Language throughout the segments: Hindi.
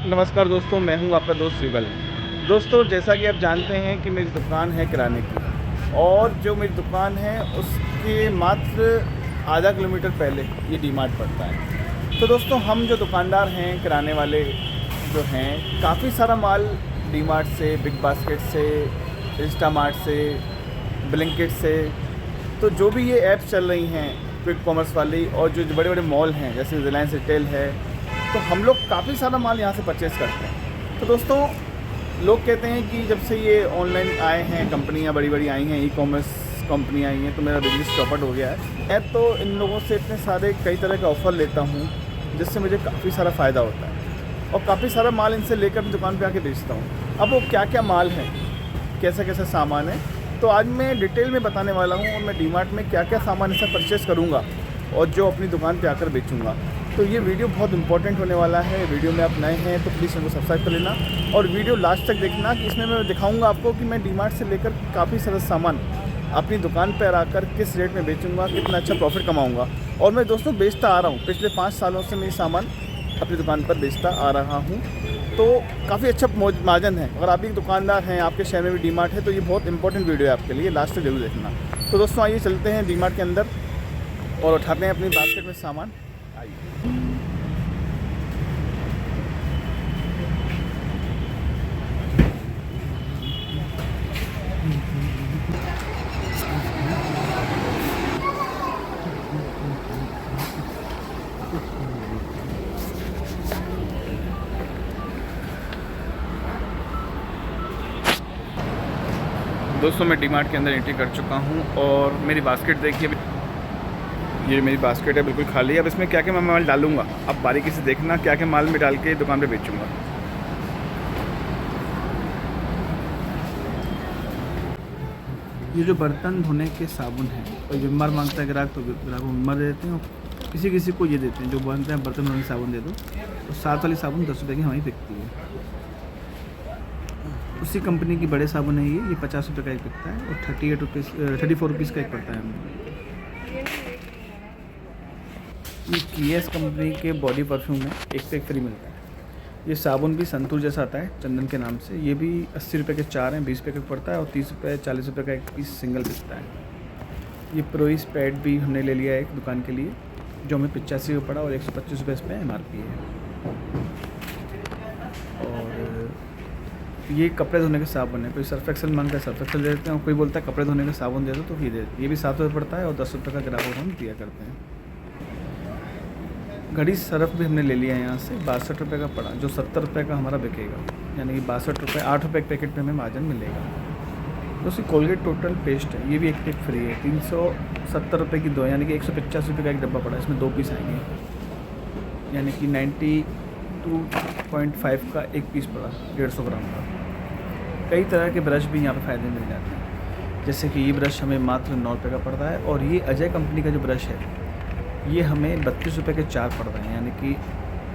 नमस्कार दोस्तों, मैं हूं आपका दोस्त रिबल। दोस्तों, जैसा कि आप जानते हैं कि मेरी दुकान है किराने की, और जो मेरी दुकान है उसके मात्र आधा किलोमीटर पहले ये डी-मार्ट पड़ता है। तो दोस्तों, हम जो दुकानदार हैं किराने वाले जो हैं, काफ़ी सारा माल डी-मार्ट से, बिग बास्केट से, इंस्टामार्ट से, ब्लिंकिट से, तो जो भी ये ऐप्स चल रही हैं क्विक कॉमर्स वाली, और जो बड़े बड़े मॉल हैं जैसे रिलायंस रिटेल है, तो हम लोग काफ़ी सारा माल यहाँ से परचेज़ करते हैं। तो दोस्तों, लोग कहते हैं कि जब से ये ऑनलाइन आए हैं, कंपनियाँ बड़ी बड़ी आई हैं, ई कॉमर्स कंपनियाँ आई हैं, तो मेरा बिजनेस चौपट हो गया है। मैं तो इन लोगों से इतने सारे कई तरह के ऑफ़र लेता हूँ जिससे मुझे काफ़ी सारा फ़ायदा होता है, और काफ़ी सारा माल इनसे लेकर अपनी दुकान पे आके बेचता हूँ। अब वो क्या क्या माल है, कैसा कैसा सामान है, तो आज मैं डिटेल में बताने वाला हूँ, और मैं डी-मार्ट में क्या क्या सामान ऐसा परचेज़ करूँगा और जो अपनी दुकान पे आकर बेचूँगा। तो ये वीडियो बहुत इंपॉर्टेंट होने वाला है। वीडियो में आप नए हैं तो प्लीज़ इनको सब्सक्राइब कर लेना, और वीडियो लास्ट तक देखना कि इसमें मैं दिखाऊंगा आपको कि मैं डी-मार्ट से लेकर काफ़ी सारा सामान अपनी दुकान पर आकर किस रेट में बेचूंगा, कितना अच्छा प्रॉफिट कमाऊंगा। और मैं दोस्तों बेचता आ रहा हूँ, पिछले 5 सालों से मैं सामान अपनी दुकान पर बेचता आ रहा हूँ, तो काफ़ी अच्छा मार्जिन है। अगर आप भी दुकानदार हैं, आपके शहर में भी डी-मार्ट है, तो ये बहुत इंपॉर्टेंट वीडियो है आपके लिए, लास्ट तक जरूर देखना। तो दोस्तों, आइए चलते हैं डी-मार्ट के अंदर और उठाते हैं अपनी बास्केट में सामान। आइए। दोस्तों, मैं डी-मार्ट के अंदर एंट्री कर चुका हूँ, और मेरी बास्केट देखिए, ये मेरी बास्केट है बिल्कुल खाली। अब इसमें क्या क्या मैं माल डालूँगा, अब बारीकी से देखना क्या क्या माल में डाल के दुकान पे बेचूँगा। ये जो बर्तन धोने के साबुन हैं, कोई विम बार मांगता है ग्राहक तो ग्राहक को विम बार दे देते हैं, और किसी किसी को ये देते हैं जो बोलते हैं बर्तन धोने के साबुन दे दो, तो 7 वाली साबुन 10 रुपये की हमारी बिकती है। उसी कंपनी की बड़े साबुन है ये 50 रुपये का एक बिकता है, और 34 रुपीज़ का एक पड़ता है हमें। ये केएस कंपनी के बॉडी परफ्यूम है, एक पे एक फ्री मिलता है। ये साबुन भी संतूर जैसा आता है चंदन के नाम से, ये भी 80 रुपये के 4 हैं, 20 रुपये का पड़ता है, और 30 रुपये 40 रुपये का एक पीस सिंगल बिकता है। ये प्रोइस पैड भी हमने ले लिया है एक दुकान के लिए, जो हमें 85 का पड़ा, और 125 रुपये इस पर MRP है। और ये कपड़े धोने के साबुन है, कोई सर्फ एक्सेल मांगता है सर्फ एक्सेल दे देते हैं, और कोई बोलता है कपड़े धोने का साबुन दे दो तो ये दे देते हैं। ये भी 7 रुपये पड़ता है, और 10 रुपये का ग्राहकों को हम दिया करते हैं। घड़ी सरफ भी हमने ले लिया है यहाँ से, 62 रुपये का पड़ा, जो 70 रुपये का हमारा बिकेगा, यानी कि 62 रुपये, 8 रुपये एक पैकेट में हमें मार्जिन मिलेगा। दोस्तों, कोलगेट टोटल पेस्ट है, ये भी एक फ्री है, 370 रुपये की 2, यानी कि 150 रुपये का एक डब्बा पड़ा, इसमें 2 पीस आएंगे, यानी कि 92.5 का एक पीस पड़ा, 150 ग्राम का। कई तरह के ब्रश भी यहाँ पर फ़ायदे मिल जाते हैं, जैसे कि ये ब्रश हमें मात्र 9 रुपये का पड़ रहा है, और ये अजय कंपनी का जो ब्रश है ये हमें 32 रुपये के 4 पड़ रहे हैं, यानी कि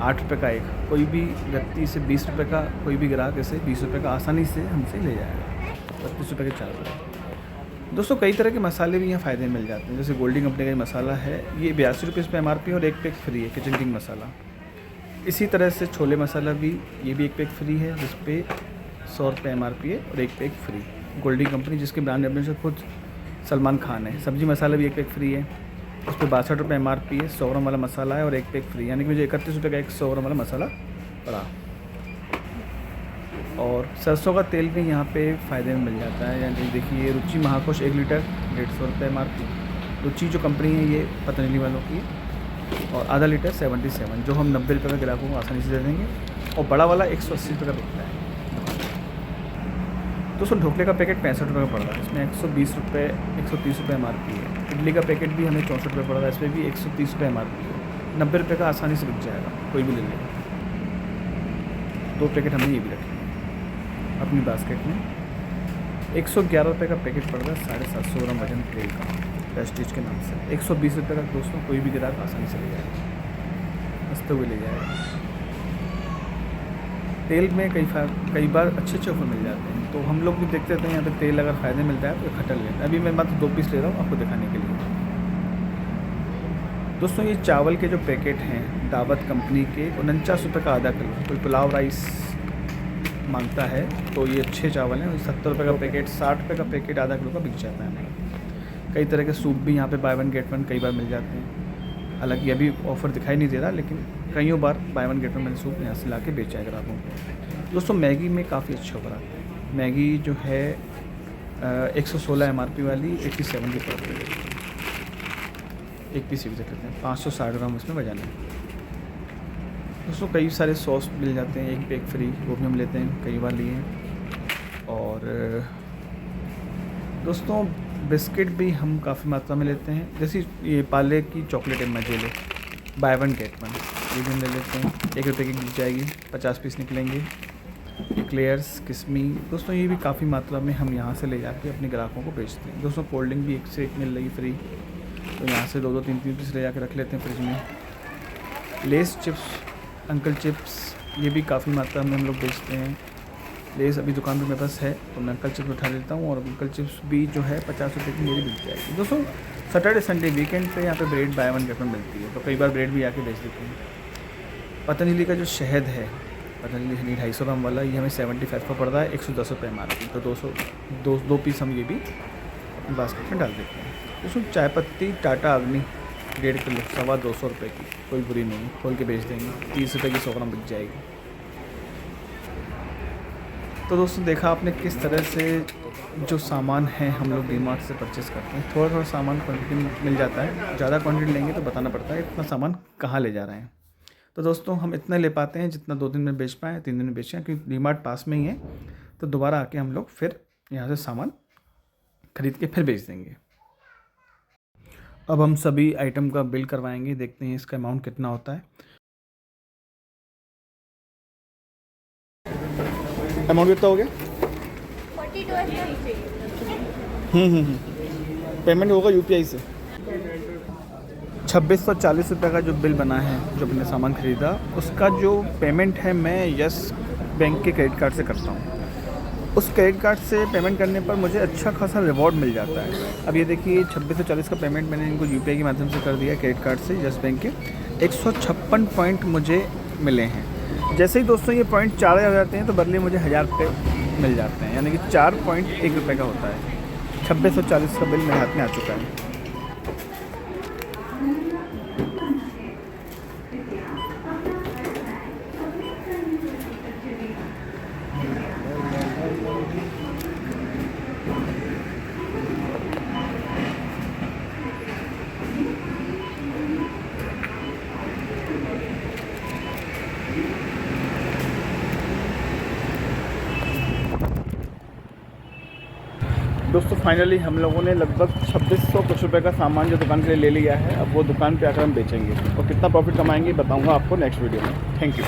8 रुपये का एक। कोई भी व्यक्ति इसे 20 रुपये का, कोई भी ग्राहक इसे 20 रुपये का आसानी से हमसे ले जाएगा, 32 रुपये के 4 रुपये। दोस्तों, कई तरह के मसाले भी यहाँ फ़ायदे मिल जाते हैं, जैसे गोल्डी कंपनी का ये मसाला है, ये 82 रुपये इस पर MRP, और एक पैक फ्री है किचन किंग मसाला। इसी तरह से छोले मसाला भी, ये भी एक पैक फ्री है, जिस पे 100 रुपये MRP है, और एक पैक फ्री। गोल्डी कंपनी जिसके ब्रांड एम्बेसडर खुद सलमान खान है। सब्जी मसाला भी एक पैक फ्री है, उस पर 62 रुपये MRP है, 100 ग्राम वाला मसाला है, और एक पैक फ्री, यानी कि मुझे 31 रुपये का एक 100 ग्राम वाला मसाला पड़ा। और सरसों का तेल भी यहाँ पे फ़ायदे में मिल जाता है, यानी देखिए रुचि महाकोश 1 लीटर 150 रुपये MRP। रुचि जो कंपनी है ये पतंजलि वालों की, और आधा लीटर 77, जो हम 90 रुपये का ग्राहकों को आसानी से दे देंगे, और बड़ा वाला 180 रुपये का बिकता है। दोस्तों, ढोकले का पैकेट 65 रुपये का पड़ रहा है, इसमें 120 रुपये 130 रुपये MRP है। इडली का पैकेट भी हमें 64 रुपये पड़ रहा है, इसमें भी 130 रुपये MRP है, 90 रुपये का आसानी से बिक जाएगा, कोई भी ले लेगा। 2 पैकेट हमने ये भी रखे अपनी बास्केट में। 111 रुपये का पैकेट पड़ रहा है, 750 ग्राम वजन तेल का, प्रेस्टीज के नाम से। 120 रुपये का दोस्तों कोई भी ग्राहक आसानी से ले जाएगा, हंसते हुए ले जाएगा। तेल में कई बार अच्छे ऑफर मिल जाते हैं, तो हम लोग भी देखते रहते हैं यहाँ पे तेल अगर फ़ायदे मिलता है तो खटल लेते हैं। अभी मैं मात्र 2 पीस ले रहा हूँ आपको दिखाने के लिए। दोस्तों ये चावल के जो पैकेट हैं दावत कंपनी के 49 रुपये का आधा किलो। कोई पुलाव राइस मांगता है तो ये अच्छे चावल हैं। 70 रुपये का पैकेट, 60 रुपये का पैकेट आधा किलो का बिक जाता है हमें। कई तरह के सूप भी यहाँ पे बाय वन गेट वन कई बार मिल जाते हैं। हालांकि अभी ऑफ़र दिखाई नहीं दे रहा, लेकिन कईयों बार बाय वन गेट वन मैंने सूप यहाँ से ला के बेचा है ग्राहकों को। दोस्तों मैगी में काफ़ी अच्छा ऑफर आता है। मैगी जो है 116 MRP वाली 87 की पड़ रही है। एक पीस यूज़ करते हैं, 560 ग्राम उसमें वजन है। दोस्तों कई सारे सॉस मिल जाते हैं, एक पैक फ्री, वो भी हम लेते हैं, कई बार लिए हैं। और दोस्तों बिस्किट भी हम काफ़ी मात्रा में लेते हैं। जैसे ये पार्ले की चॉकलेट है मजेले, बाय वन गेट वन, ये भी हम ले लेते हैं। 1 रुपये की मिल जाएगी, 50 पीस निकलेंगे। एक्लेयर्स, किस्मी, दोस्तों ये भी काफ़ी मात्रा में हम यहाँ से ले जाके अपने ग्राहकों को बेचते हैं। दोस्तों कोल्ड ड्रिंक भी एक से एक मिल रही फ्री, तो यहाँ से 2-2, 3-3 पीस ले जाकर रख लेते हैं फ्रिज में। लेस चिप्स, अंकल चिप्स, ये भी काफ़ी मात्रा में हम लोग बेचते हैं। लेस अभी दुकान पे मेरे पास है तो मैं अंकल चिप्स उठा लेता हूँ, और अंकल चिप्स भी जो है 50 रुपये की मेरी मिल जाएगी। दोस्तों सैटरडे संडे वीकेंड पे यहाँ पे bread by one get one मिलती है, तो कई बार ब्रेड भी आके बेच देते हैं। पतंजलि का जो शहद है, पतंजलि हनी 250 ग्राम वाला, ये हमें 75 का पड़ रहा है, 110 रुपये MRP, तो 2 पीस हम ये भी अपने बास्केट में डाल देते हैं। दोस्तों चाय पत्ती टाटा अग्नि 1.5 किलो, 225 रुपये की, कोई बुरी नहीं, खोल के बेच देंगे, 30 रुपये की 100 ग्राम बिक जाएगी। तो दोस्तों देखा आपने किस तरह से जो सामान है हम लोग डीमार्ट से परचेज़ करते हैं। थोड़ा थोड़ा सामान क्वान्टिटी में मिल जाता है, ज़्यादा क्वान्टिटी लेंगे तो बताना पड़ता है इतना सामान कहाँ ले जा रहे हैं। तो दोस्तों हम इतना ले पाते हैं जितना 2 दिन में बेच पाएँ, 3 दिन में बेचें, क्योंकि डीमार्ट पास में ही है, तो दोबारा आके हम लोग फिर यहाँ से सामान खरीद के फिर बेच देंगे। अब हम सभी आइटम का बिल करवाएंगे, देखते हैं इसका अमाउंट कितना होता है। अमाउंट कितना हो गया? 42 पेमेंट होगा UPI से। 2640 रुपये का जो बिल बना है, जो अपने सामान ख़रीदा, उसका जो पेमेंट है मैं यस बैंक के क्रेडिट कार्ड से करता हूँ। उस क्रेडिट कार्ड से पेमेंट करने पर मुझे अच्छा खासा रिवॉर्ड मिल जाता है। अब ये देखिए 2640 का पेमेंट मैंने इनको UPI के माध्यम से कर दिया क्रेडिट कार्ड से, यस बैंक के। 156 पॉइंट मुझे मिले हैं। जैसे ही दोस्तों ये पॉइंट 4000 हो जाते हैं तो बदले मुझे 1000 रुपये मिल जाते हैं, यानी कि 4 पॉइंट 1 रुपये का होता है। 2640 का बिल मेरे हाथ में आ चुका है। दोस्तों फाइनली हम लोगों ने लगभग 2600 कुछ रुपये का सामान जो दुकान के लिए ले लिया है। अब वो दुकान पे आकर हम बेचेंगे और कितना प्रॉफिट कमाएंगे बताऊंगा आपको नेक्स्ट वीडियो में। Thank you.